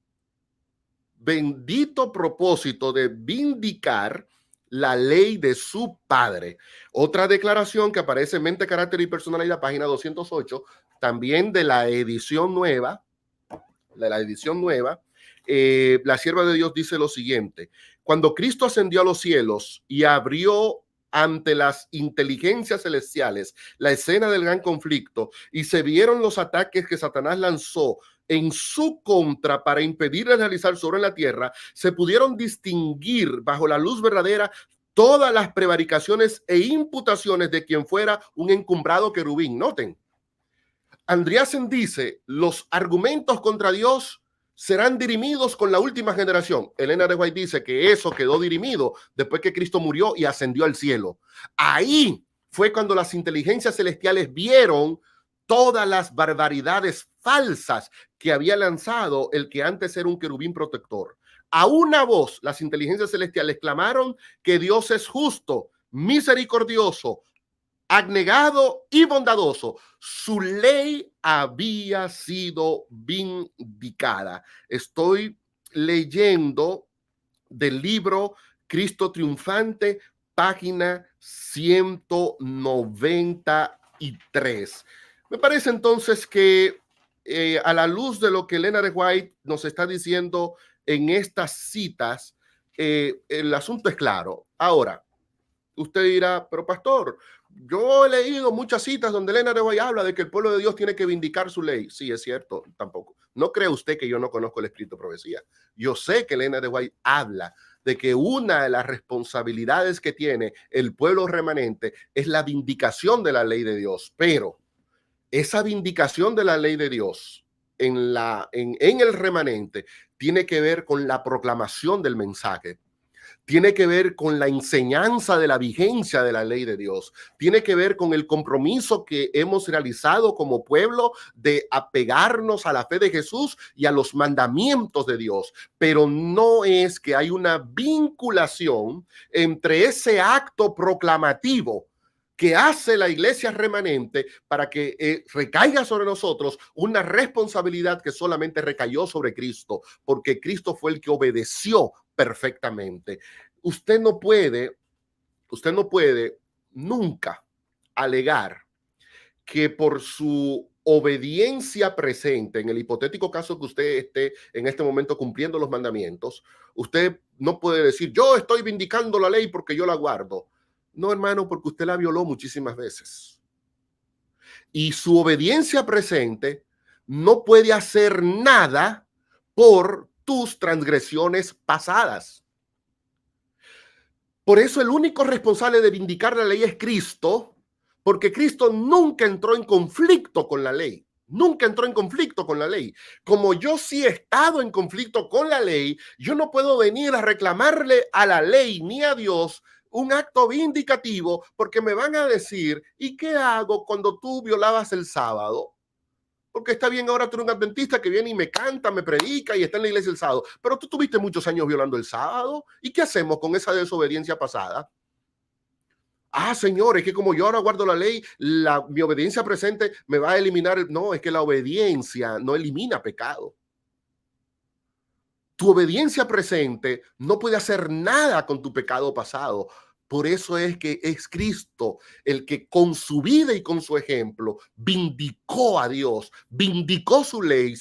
bendito propósito de vindicar la ley de su Padre. Otra declaración que aparece en Mente, Carácter y Personalidad, página 208, también de la edición nueva, la sierva de Dios dice lo siguiente: cuando Cristo ascendió a los cielos y abrió ante las inteligencias celestiales la escena del gran conflicto y se vieron los ataques que Satanás lanzó en su contra para impedirle realizar sobre la tierra, se pudieron distinguir bajo la luz verdadera todas las prevaricaciones e imputaciones de quien fuera un encumbrado querubín. Noten, Andreasen dice, los argumentos contra Dios serán dirimidos con la última generación. Elena de White dice que eso quedó dirimido después que Cristo murió y ascendió al cielo. Ahí fue cuando las inteligencias celestiales vieron todas las barbaridades falsas que había lanzado el que antes era un querubín protector. A una voz, las inteligencias celestiales clamaron que Dios es justo, misericordioso, abnegado y bondadoso. Su ley había sido vindicada. Estoy leyendo del libro Cristo Triunfante, página 193. Me parece entonces que a la luz de lo que Elena de White nos está diciendo en estas citas, el asunto es claro. Ahora, usted dirá, pero pastor, yo he leído muchas citas donde Elena de White habla de que el pueblo de Dios tiene que vindicar su ley. Sí, es cierto, tampoco. No cree usted que yo no conozco el escrito de profecía. Yo sé que Elena de White habla de que una de las responsabilidades que tiene el pueblo remanente es la vindicación de la ley de Dios. Pero esa vindicación de la ley de Dios en el remanente tiene que ver con la proclamación del mensaje. Tiene que ver con la enseñanza de la vigencia de la ley de Dios. Tiene que ver con el compromiso que hemos realizado como pueblo de apegarnos a la fe de Jesús y a los mandamientos de Dios. Pero no es que hay una vinculación entre ese acto proclamativo que hace la iglesia remanente para que recaiga sobre nosotros una responsabilidad que solamente recayó sobre Cristo, porque Cristo fue el que obedeció perfectamente. Usted no puede nunca alegar que por su obediencia presente, en el hipotético caso que usted esté en este momento cumpliendo los mandamientos, usted no puede decir, yo estoy vindicando la ley porque yo la guardo. No, hermano, porque usted la violó muchísimas veces. Y su obediencia presente no puede hacer nada por tus transgresiones pasadas. Por eso el único responsable de vindicar la ley es Cristo, porque Cristo nunca entró en conflicto con la ley. Nunca entró en conflicto con la ley. Como yo sí he estado en conflicto con la ley, yo no puedo venir a reclamarle a la ley ni a Dios un acto vindicativo, porque me van a decir, ¿y qué hago cuando tú violabas el sábado? Porque está bien, ahora tú eres un adventista que viene y me canta, me predica y está en la iglesia el sábado. Pero tú tuviste muchos años violando el sábado. ¿Y qué hacemos con esa desobediencia pasada? Ah, señor, es que como yo ahora guardo la ley, mi obediencia presente me va a eliminar. No, es que la obediencia no elimina pecado. Tu obediencia presente no puede hacer nada con tu pecado pasado. Por eso es que es Cristo el que con su vida y con su ejemplo vindicó a Dios, vindicó su ley,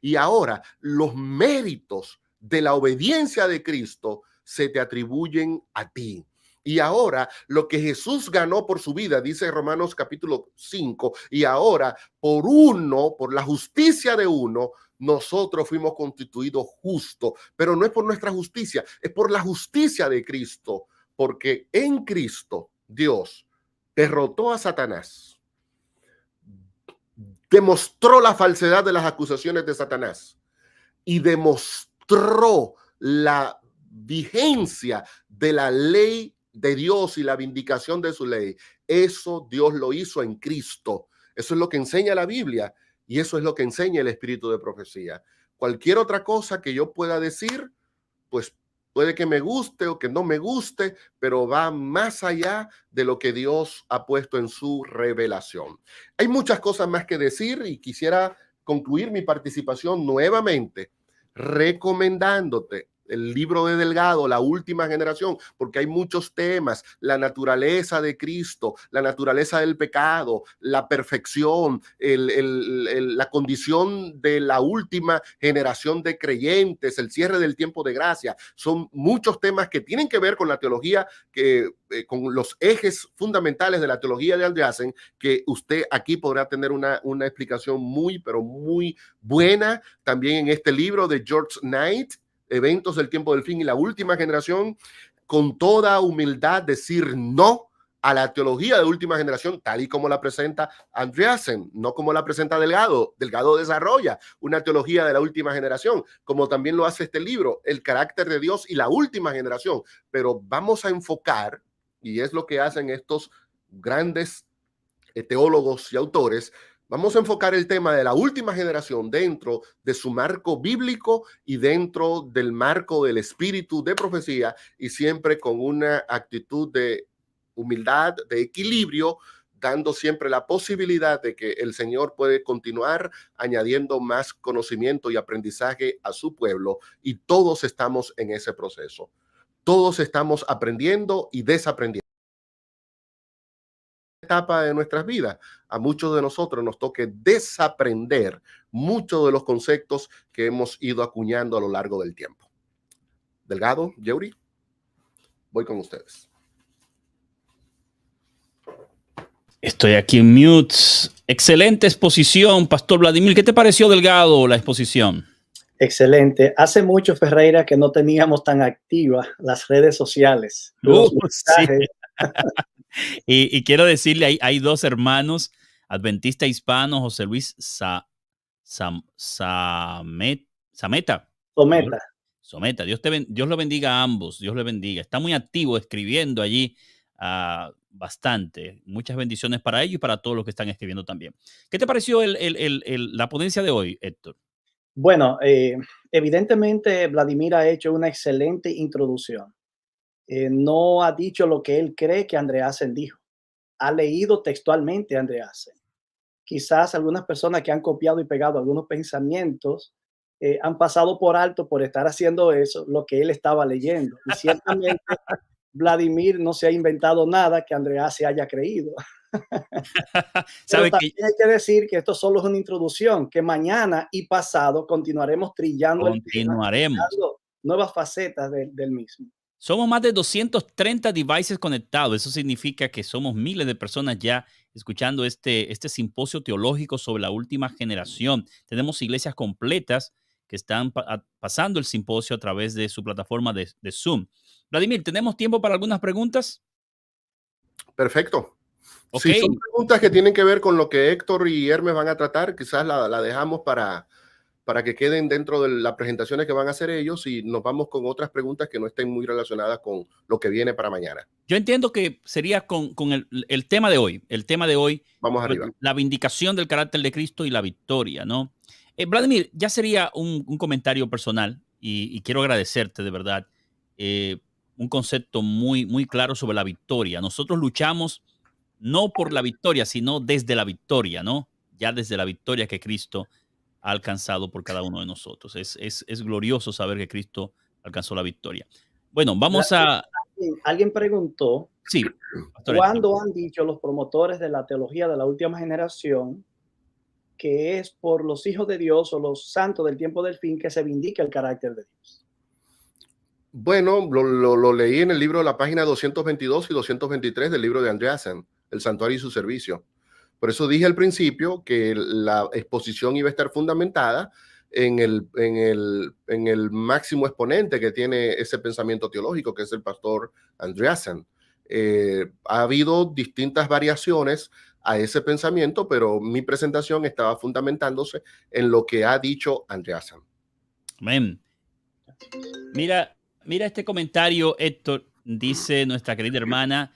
y ahora los méritos de la obediencia de Cristo se te atribuyen a ti. Y ahora lo que Jesús ganó por su vida, dice Romanos capítulo 5, y ahora por la justicia de uno, nosotros fuimos constituidos justos, pero no es por nuestra justicia, es por la justicia de Cristo, porque en Cristo Dios derrotó a Satanás, demostró la falsedad de las acusaciones de Satanás y demostró la vigencia de la ley de Dios y la vindicación de su ley. Eso Dios lo hizo en Cristo. Eso es lo que enseña la Biblia y eso es lo que enseña el espíritu de profecía. Cualquier otra cosa que yo pueda decir, pues puede que me guste o que no me guste, pero va más allá de lo que Dios ha puesto en su revelación. Hay muchas cosas más que decir y quisiera concluir mi participación nuevamente recomendándote el libro de Delgado, La Última Generación, porque hay muchos temas: la naturaleza de Cristo, la naturaleza del pecado, la perfección, la condición de la última generación de creyentes, el cierre del tiempo de gracia. Son muchos temas que tienen que ver con la teología, con los ejes fundamentales de la teología de Andreasen, que usted aquí podrá tener una explicación muy, pero muy buena. También en este libro de George Knight, Eventos del Tiempo del Fin y la Última Generación, con toda humildad decir no a la teología de última generación, tal y como la presenta Andreasen, no como la presenta Delgado. Delgado desarrolla una teología de la última generación, como también lo hace este libro, El carácter de Dios y la última generación. Pero vamos a enfocar, y es lo que hacen estos grandes teólogos y autores, vamos a enfocar el tema de la última generación dentro de su marco bíblico y dentro del marco del espíritu de profecía, y siempre con una actitud de humildad, de equilibrio, dando siempre la posibilidad de que el Señor puede continuar añadiendo más conocimiento y aprendizaje a su pueblo, y todos estamos en ese proceso. Todos estamos aprendiendo y desaprendiendo. Etapa de nuestras vidas, a muchos de nosotros nos toque desaprender muchos de los conceptos que hemos ido acuñando a lo largo del tiempo. Delgado, Yeuri, voy con ustedes. Estoy aquí en mute. Excelente exposición, Pastor Vladimir. ¿Qué te pareció, Delgado, la exposición? Excelente. Hace mucho, Ferreira, que no teníamos tan activas las redes sociales. Los mensajes. Sí. y quiero decirle, hay dos hermanos adventistas hispanos, José Luis Someta. Dios lo bendiga a ambos. Dios le bendiga. Está muy activo escribiendo allí bastante. Muchas bendiciones para ellos y para todos los que están escribiendo también. ¿Qué te pareció la ponencia de hoy, Héctor? Bueno, evidentemente Vladimir ha hecho una excelente introducción. No ha dicho lo que él cree que Andreasen dijo. Ha leído textualmente a Andreasen. Quizás algunas personas que han copiado y pegado algunos pensamientos han pasado por alto por estar haciendo eso, lo que él estaba leyendo. Y ciertamente Vladimir no se ha inventado nada que Andreasen haya creído. Pero también hay que decir que esto solo es una introducción, que mañana y pasado continuaremos trillando el tema, nuevas facetas del mismo. Somos más de 230 devices conectados. Eso significa que somos miles de personas ya escuchando este simposio teológico sobre la última generación. Tenemos iglesias completas que están pasando el simposio a través de su plataforma de Zoom. Vladimir, ¿tenemos tiempo para algunas preguntas? Perfecto. Okay. Si son preguntas que tienen que ver con lo que Héctor y Hermes van a tratar, quizás la dejamos para que queden dentro de las presentaciones que van a hacer ellos, y nos vamos con otras preguntas que no estén muy relacionadas con lo que viene para mañana. Yo entiendo que sería con el tema de hoy. El tema de hoy, vamos arriba. La vindicación del carácter de Cristo y la victoria, ¿no? Vladimir, ya sería un comentario personal y quiero agradecerte de verdad. Un concepto muy, muy claro sobre la victoria. Nosotros luchamos no por la victoria, sino desde la victoria, ¿no? Ya desde la victoria que Cristo ha alcanzado por cada uno de nosotros. Es glorioso saber que Cristo alcanzó la victoria. Bueno, vamos a... Alguien preguntó, sí, ¿cuándo han dicho los promotores de la teología de la última generación que es por los hijos de Dios o los santos del tiempo del fin que se vindica el carácter de Dios? Bueno, lo leí en el libro, la página 222 y 223 del libro de Andreasen, El santuario y su servicio. Por eso dije al principio que la exposición iba a estar fundamentada en el máximo exponente que tiene ese pensamiento teológico, que es el pastor Andreasen. Ha habido distintas variaciones a ese pensamiento, pero mi presentación estaba fundamentándose en lo que ha dicho Andreasen. Amén. Mira este comentario, Héctor. Dice nuestra querida hermana: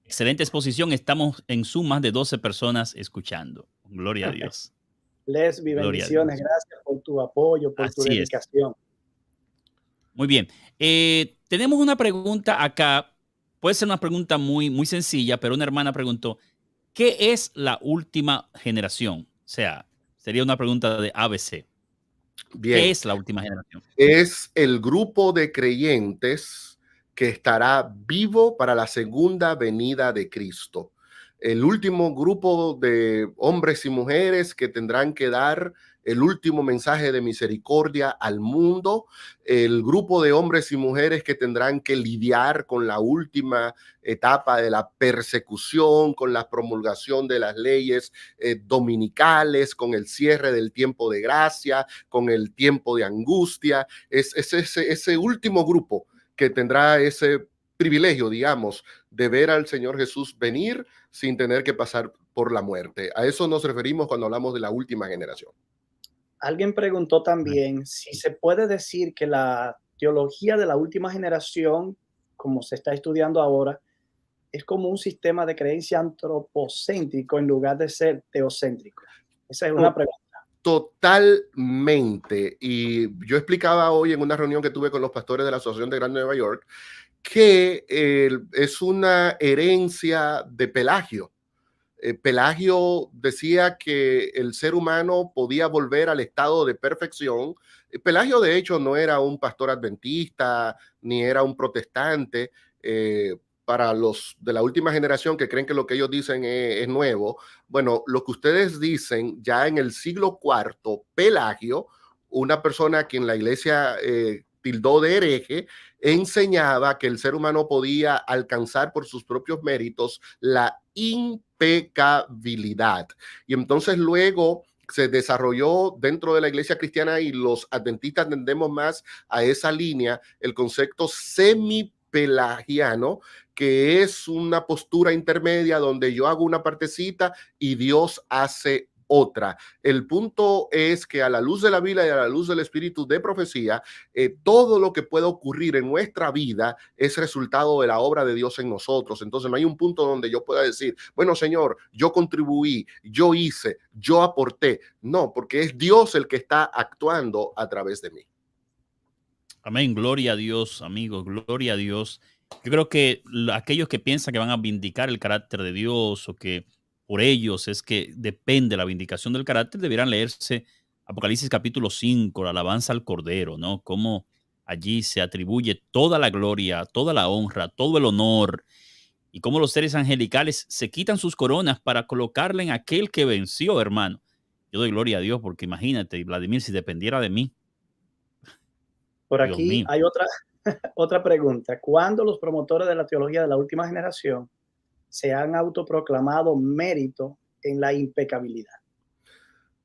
excelente exposición. Estamos en Zoom, más de 12 personas escuchando. Gloria a Dios. Lesbi, bendiciones. Gracias por por tu apoyo, por tu Así es. dedicación. Muy bien. Tenemos una pregunta acá. Puede ser una pregunta muy sencilla, pero una hermana preguntó, ¿qué es la última generación? O sea, sería una pregunta de ABC. ¿Qué Bien, es la última generación? es el grupo de creyentes que estará vivo para la segunda venida de Cristo. El último grupo de hombres y mujeres que tendrán que dar el último mensaje de misericordia al mundo, el grupo de hombres y mujeres que tendrán que lidiar con la última etapa de la persecución, con la promulgación de las leyes dominicales, con el cierre del tiempo de gracia, con el tiempo de angustia. Es ese último grupo que tendrá ese privilegio, digamos, de ver al Señor Jesús venir sin tener que pasar por la muerte. A eso nos referimos cuando hablamos de la última generación. Alguien preguntó también si se puede decir que la teología de la última generación, como se está estudiando ahora, es como un sistema de creencia antropocéntrico en lugar de ser teocéntrico. Esa es una pregunta. Totalmente. Y yo explicaba hoy en una reunión que tuve con los pastores de la Asociación de Gran Nueva York que es una herencia de Pelagio. Pelagio decía que el ser humano podía volver al estado de perfección. Pelagio, de hecho, no era un pastor adventista ni era un protestante. Para los de la última generación que creen que lo que ellos dicen es nuevo, bueno, lo que ustedes dicen ya en el siglo IV, Pelagio, una persona a quien la iglesia tildó de hereje, enseñaba que el ser humano podía alcanzar por sus propios méritos la impecabilidad. Y entonces luego se desarrolló dentro de la iglesia cristiana y los adventistas tendemos más a esa línea, el concepto semipelagiano, que es una postura intermedia donde yo hago una partecita y Dios hace otra. El punto es que a la luz de la Biblia y a la luz del espíritu de profecía, todo lo que pueda ocurrir en nuestra vida es resultado de la obra de Dios en nosotros. Entonces no hay un punto donde yo pueda decir, bueno, Señor, yo contribuí, yo hice, yo aporté. No, porque es Dios el que está actuando a través de mí. Amén. Gloria a Dios, amigos. Gloria a Dios. Yo creo que aquellos que piensan que van a vindicar el carácter de Dios o que por ellos es que depende la vindicación del carácter, debieran leerse Apocalipsis capítulo 5, la alabanza al Cordero, ¿no? Cómo allí se atribuye toda la gloria, toda la honra, todo el honor y cómo los seres angelicales se quitan sus coronas para colocarle en aquel que venció, hermano. Yo doy gloria a Dios porque imagínate, Vladimir, si dependiera de mí, Por Dios aquí mío. hay otra pregunta. ¿Cuándo los promotores de la teología de la última generación se han autoproclamado mérito en la impecabilidad?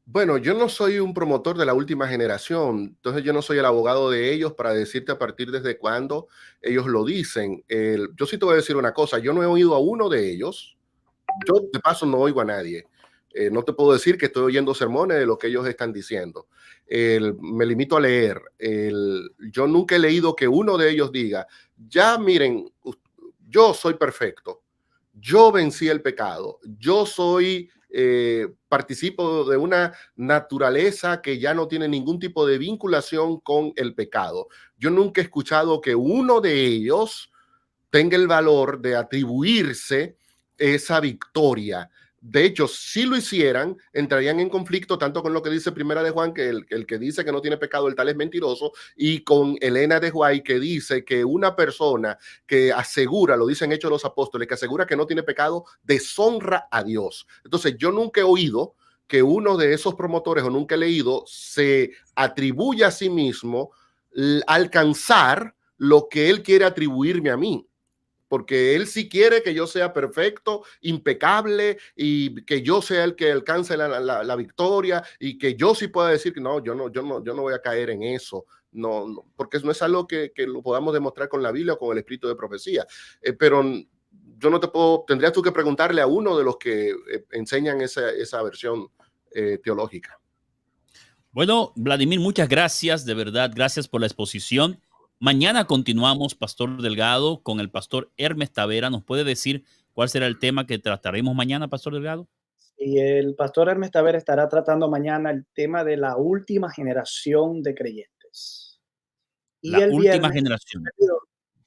Bueno, yo no soy un promotor de la última generación, entonces yo no soy el abogado de ellos para decirte a partir desde cuándo ellos lo dicen. Yo sí te voy a decir una cosa, yo no he oído a uno de ellos, yo de paso no oigo a nadie. No te puedo decir que estoy oyendo sermones de lo que ellos están diciendo. Me limito a leer. Yo nunca he leído que uno de ellos diga, ya miren, yo soy perfecto, yo vencí el pecado, yo soy, participo de una naturaleza que ya no tiene ningún tipo de vinculación con el pecado. Yo nunca he escuchado que uno de ellos tenga el valor de atribuirse esa victoria. De hecho, si lo hicieran, entrarían en conflicto tanto con lo que dice Primera de Juan, que el que dice que no tiene pecado, el tal es mentiroso, y con Elena de White, que dice que una persona que asegura, lo dicen Hechos de los Apóstoles, que asegura que no tiene pecado, deshonra a Dios. Entonces, yo nunca he oído que uno de esos promotores, o nunca he leído, se atribuye a sí mismo alcanzar lo que él quiere atribuirme a mí, porque él sí quiere que yo sea perfecto, impecable y que yo sea el que alcance la victoria y que yo sí pueda decir que no, yo no voy a caer en eso. No, porque no es algo que lo podamos demostrar con la Biblia o con el espíritu de profecía. Pero yo no te puedo, tendrías tú que preguntarle a uno de los que enseñan esa versión teológica. Bueno, Vladimir, muchas gracias, de verdad, gracias por la exposición. Mañana continuamos, Pastor Delgado, con el Pastor Hermes Tavera. ¿Nos puede decir cuál será el tema que trataremos mañana, Pastor Delgado? Y el pastor Hermes Taver estará tratando mañana el tema de la última generación de creyentes. Y La el última viernes generación.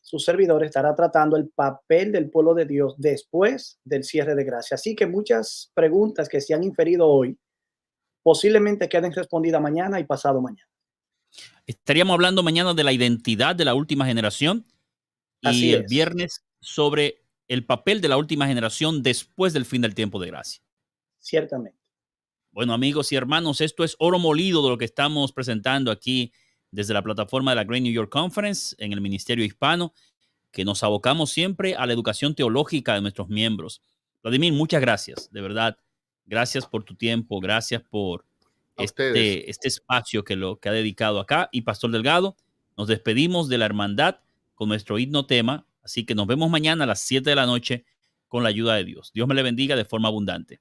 su servidor estará tratando el papel del pueblo de Dios después del cierre de gracia. Así que muchas preguntas que se han inferido hoy posiblemente queden respondidas mañana y pasado mañana. Estaríamos hablando mañana de la identidad de la última generación y Así el es, viernes sobre el papel de la última generación después del fin del tiempo de gracia. ciertamente. Bueno, amigos y hermanos, esto es oro molido de lo que estamos presentando aquí desde la plataforma de la Great New York Conference en el Ministerio Hispano, que nos abocamos siempre a la educación teológica de nuestros miembros. Vladimir, muchas gracias, de verdad. Gracias por tu tiempo, gracias por A ustedes. este espacio que ha dedicado acá. Y Pastor Delgado, nos despedimos de la hermandad con nuestro himno tema, así que nos vemos mañana a las 7 de la noche con la ayuda de Dios. Dios me le bendiga de forma abundante.